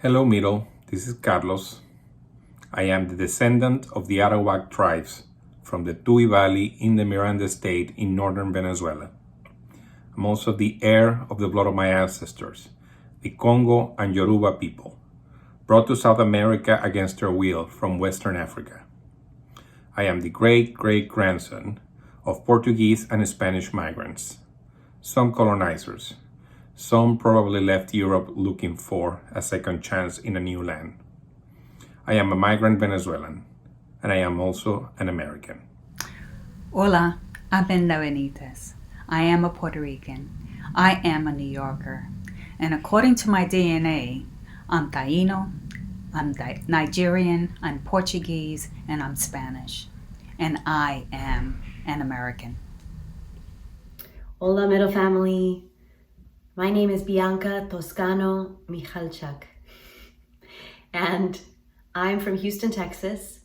Hello, Miro. This is Carlos. I am the descendant of the Arawak tribes from the Tuy Valley in the Miranda State in northern Venezuela. I'm also the heir of the blood of my ancestors, the Congo and Yoruba people, brought to South America against their will from Western Africa. I am the great-great-grandson of Portuguese and Spanish migrants, some colonizers. Some probably left Europe looking for a second chance in a new land. I am a migrant Venezuelan, and I am also an American. Hola, I'm Brenda Benitez. I am a Puerto Rican. I am a New Yorker. And according to my DNA, I'm Taino, I'm Nigerian, I'm Portuguese, and I'm Spanish. And I am an American. Hola, Middle Family. My name is Bianca Toscano Michalchuk, and I'm from Houston, Texas.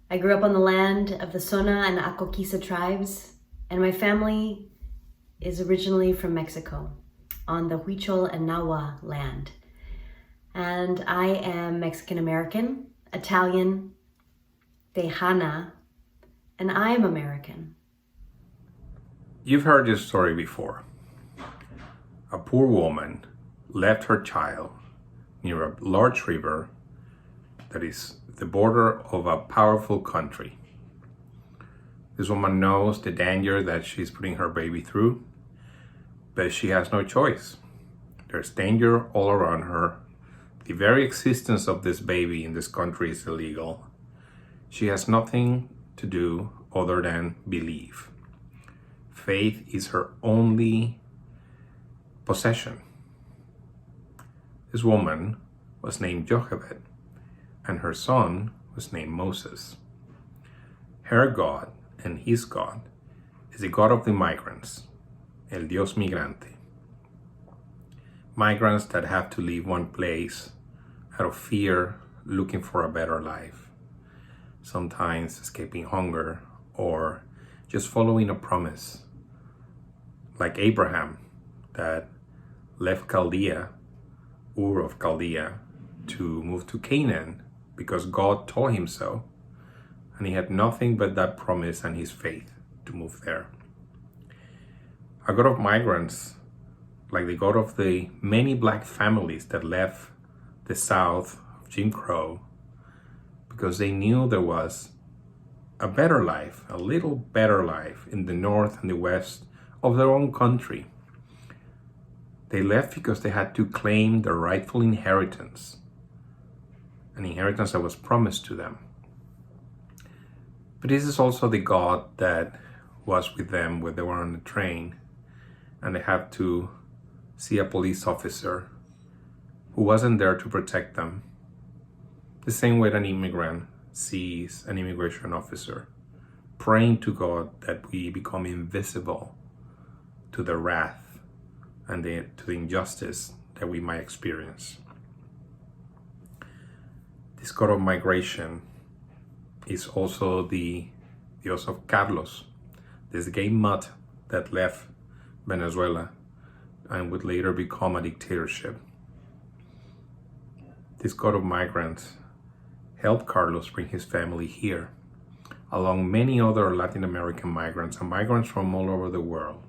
I grew up on the land of the Sona and Akoquisa tribes, and my family is originally from Mexico, on the Huichol and Nahua land. And I am Mexican-American, Italian, Tejana, and I am American. You've heard this story before. A poor woman left her child near a large river that is the border of a powerful country. This woman knows the danger that she's putting her baby through, but she has no choice. There's danger all around her. The very existence of this baby in this country is illegal. She has nothing to do other than believe. Faith is her only possession. This woman was named Jochebed, and her son was named Moses. Her God and his God is the God of the migrants, El Dios Migrante. Migrants that have to leave one place out of fear, looking for a better life, sometimes escaping hunger or just following a promise, like Abraham that left Chaldea, Ur of Chaldea, to move to Canaan because God told him so, and he had nothing but that promise and his faith to move there. A God of migrants, like the God of the many black families that left the South of Jim Crow because they knew there was a better life, a little better life in the North and the West of their own country. They left because they had to claim their rightful inheritance, an inheritance that was promised to them. But this is also the God that was with them when they were on the train and they had to see a police officer who wasn't there to protect them, the same way an immigrant sees an immigration officer, praying to God that we become invisible to the wrath and to the injustice that we might experience. This God of migration is also the Dios of Carlos, this gay mutt that left Venezuela and would later become a dictatorship. This God of migrants helped Carlos bring his family here, along many other Latin American migrants and migrants from all over the world.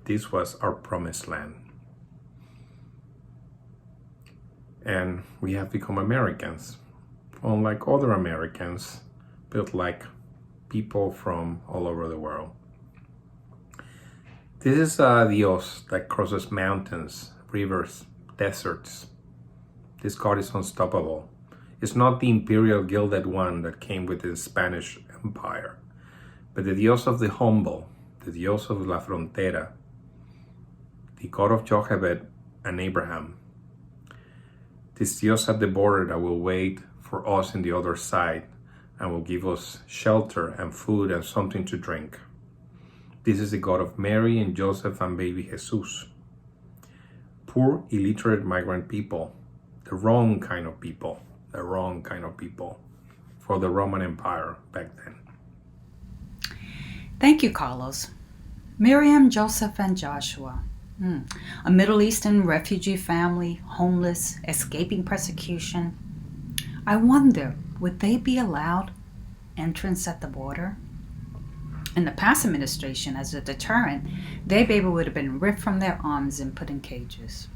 This was our promised land. And we have become Americans, unlike other Americans, built like people from all over the world. This is a Dios that crosses mountains, rivers, deserts. This God is unstoppable. It's not the imperial gilded one that came with the Spanish Empire, but the Dios of the humble, the Dios of La Frontera, the God of Jochebed and Abraham. This Dios at the border that will wait for us in the other side and will give us shelter and food and something to drink. This is the God of Mary and Joseph and baby Jesus. Poor, illiterate migrant people, the wrong kind of people for the Roman Empire back then. Thank you, Carlos. Miriam, Joseph, and Joshua. A Middle Eastern refugee family, homeless, escaping persecution. I wonder, would they be allowed entrance at the border? In the past administration, as a deterrent, their baby would have been ripped from their arms and put in cages.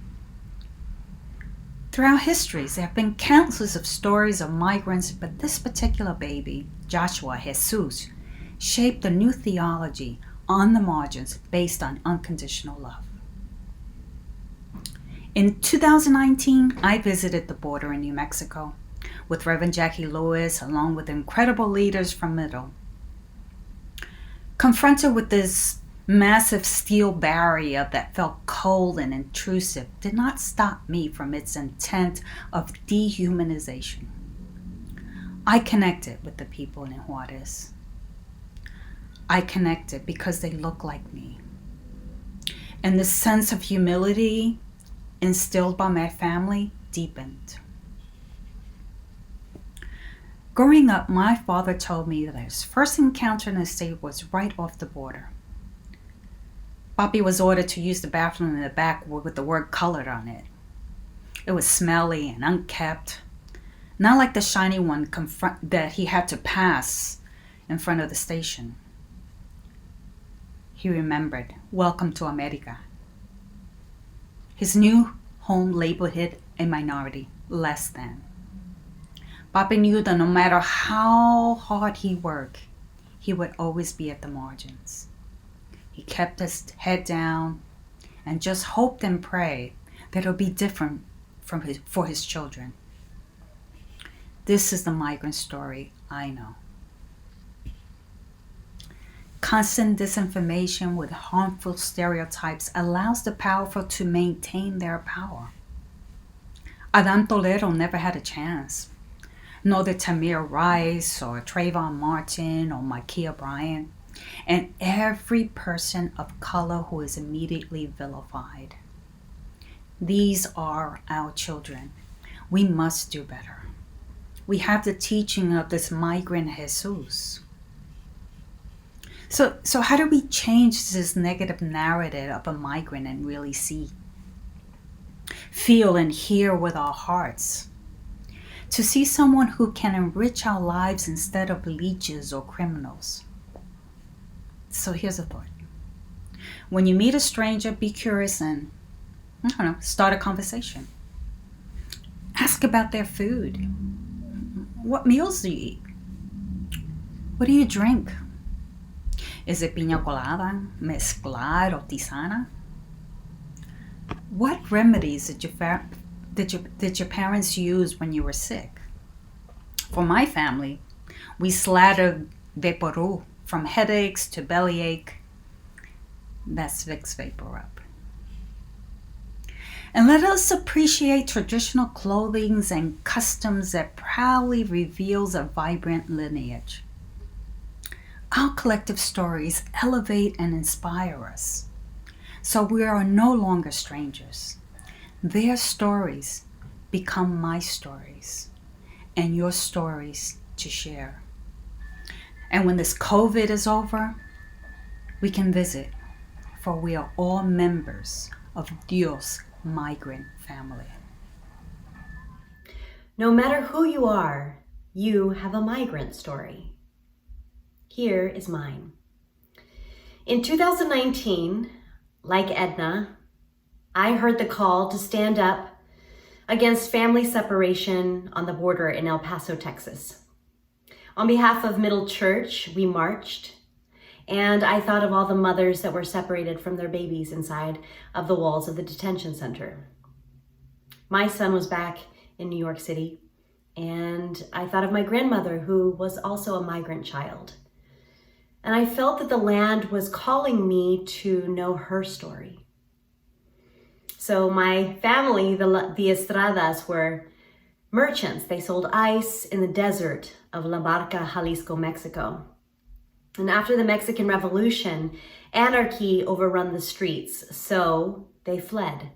Throughout histories, there have been countless of stories of migrants, but this particular baby, Joshua Jesus, shaped a new theology on the margins based on unconditional love. In 2019, I visited the border in New Mexico with Reverend Jackie Lewis, along with incredible leaders from Middle. Confronted with this massive steel barrier that felt cold and intrusive did not stop me from its intent of dehumanization. I connected with the people in Juarez. I connected because they look like me. And the sense of humility instilled by my family deepened. Growing up, my father told me that his first encounter in the state was right off the border. Papi was ordered to use the bathroom in the back with the word colored on it. It was smelly and unkempt, not like the shiny one that he had to pass in front of the station. He remembered, "Welcome to America." His new home labeled him a minority, less than. Papi knew that no matter how hard he worked, he would always be at the margins. He kept his head down and just hoped and prayed that it would be different for his children. This is the migrant story I know. Constant disinformation with harmful stereotypes allows the powerful to maintain their power. Adan Toledo never had a chance. Nor did Tamir Rice or Trayvon Martin or Ma'Khia Bryant, and every person of color who is immediately vilified. These are our children. We must do better. We have the teaching of this migrant Jesus. So how do we change this negative narrative of a migrant and really see, feel, and hear with our hearts? To see someone who can enrich our lives instead of leeches or criminals. So here's a thought. When you meet a stranger, be curious and, start a conversation. Ask about their food. What meals do you eat? What do you drink? Is it piña colada, mezclar, or tisana? What remedies did your parents use when you were sick? For my family, we slathered Vaporu from headaches to bellyache. That's Vicks Vapor Rub. And let us appreciate traditional clothings and customs that proudly reveals a vibrant lineage. Our collective stories elevate and inspire us, so we are no longer strangers. Their stories become my stories and your stories to share. And when this COVID is over, we can visit, for we are all members of Dios' migrant family. No matter who you are, you have a migrant story. Here is mine. In 2019, like Edna, I heard the call to stand up against family separation on the border in El Paso, Texas. On behalf of Middle Church, we marched, and I thought of all the mothers that were separated from their babies inside of the walls of the detention center. My son was back in New York City, and I thought of my grandmother, who was also a migrant child. And I felt that the land was calling me to know her story. So my family, the Estradas, were merchants. They sold ice in the desert of La Barca, Jalisco, Mexico. And after the Mexican Revolution, anarchy overrun the streets, so they fled.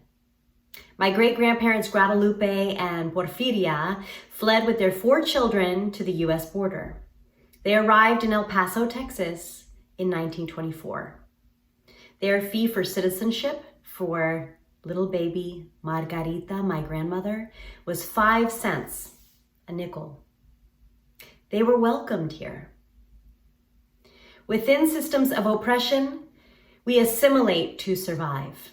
My great-grandparents Guadalupe and Porfiria fled with their 4 children to the U.S. border. They arrived in El Paso, Texas in 1924. Their fee for citizenship for little baby Margarita, my grandmother, was 5 cents, a nickel. They were welcomed here. Within systems of oppression, we assimilate to survive.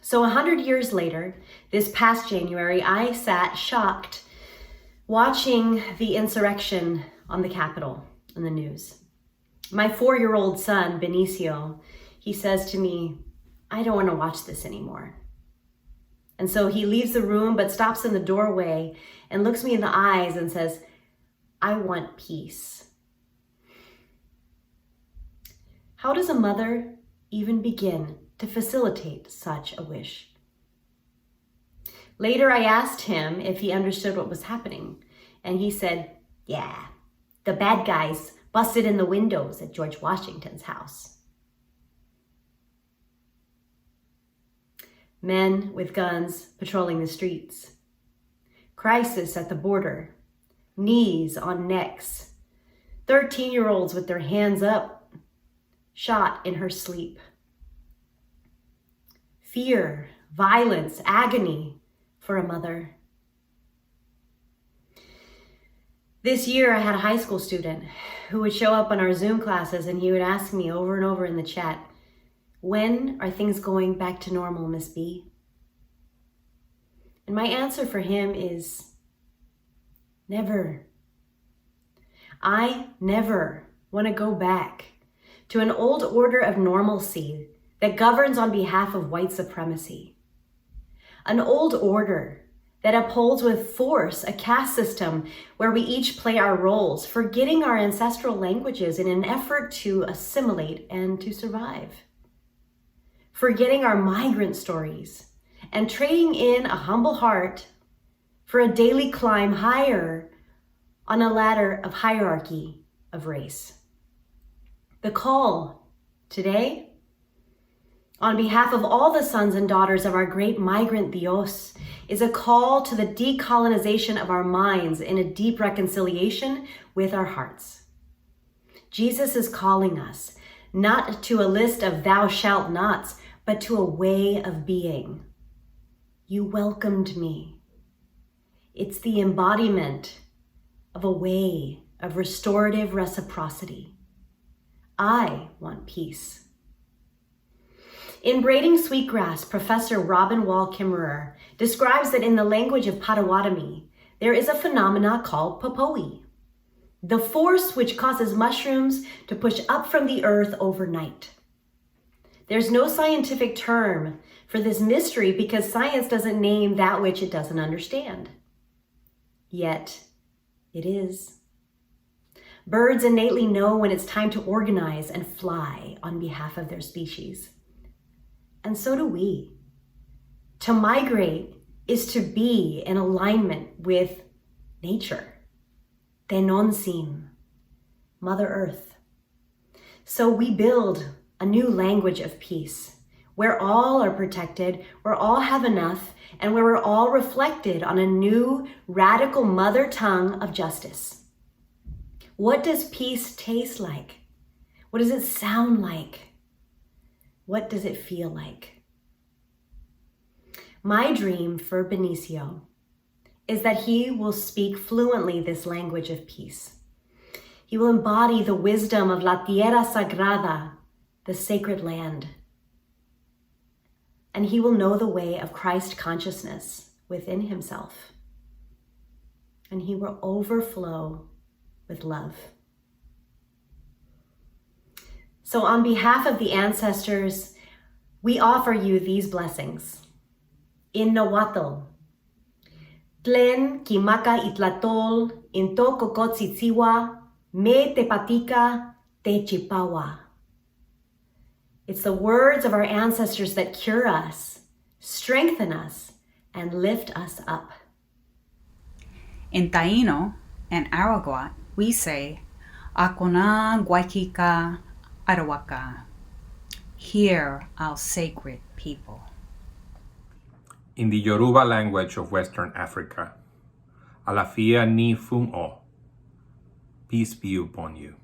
So 100 years later, this past January, I sat shocked watching the insurrection on the Capitol in the news. My 4-year-old son, Benicio, he says to me, I don't want to watch this anymore. And so he leaves the room, but stops in the doorway and looks me in the eyes and says, I want peace. How does a mother even begin to facilitate such a wish? Later, I asked him if he understood what was happening, and he said, yeah, the bad guys busted in the windows at George Washington's house. Men with guns patrolling the streets. Crisis at the border. Knees on necks. 13-year-olds with their hands up, shot in her sleep. Fear, violence, agony for a mother. This year, I had a high school student who would show up on our Zoom classes, and he would ask me over and over in the chat, when are things going back to normal, Miss B? And my answer for him is never. I never want to go back to an old order of normalcy that governs on behalf of white supremacy. An old order that upholds with force a caste system where we each play our roles, forgetting our ancestral languages in an effort to assimilate and to survive. Forgetting our migrant stories and trading in a humble heart for a daily climb higher on a ladder of hierarchy of race. The call today, on behalf of all the sons and daughters of our great migrant Dios, is a call to the decolonization of our minds in a deep reconciliation with our hearts. Jesus is calling us not to a list of thou shalt nots, but to a way of being. You welcomed me. It's the embodiment of a way of restorative reciprocity. I want peace. In Braiding Sweetgrass, Professor Robin Wall Kimmerer describes that in the language of Potawatomi, there is a phenomena called popoe, the force which causes mushrooms to push up from the earth overnight. There's no scientific term for this mystery because science doesn't name that which it doesn't understand. Yet, it is. Birds innately know when it's time to organize and fly on behalf of their species. And so do we. To migrate is to be in alignment with nature, Tenonsin, Mother Earth. So we build a new language of peace, where all are protected, where all have enough, and where we're all reflected on a new radical mother tongue of justice. What does peace taste like? What does it sound like? What does it feel like? My dream for Benicio is that he will speak fluently this language of peace. He will embody the wisdom of La Tierra Sagrada, the sacred land. And he will know the way of Christ consciousness within himself. And he will overflow with love. So on behalf of the ancestors, we offer you these blessings. In Nahuatl, Tlen Kimaka Itlatol, Into Kokotzitziwa, Me Tepatika, Te Chipawa. It's the words of our ancestors that cure us, strengthen us, and lift us up. In Taino and Araguat, we say, Akona Guaikika Arawaka. Hear our sacred people. In the Yoruba language of Western Africa, Alafia ni fun o. Peace be upon you.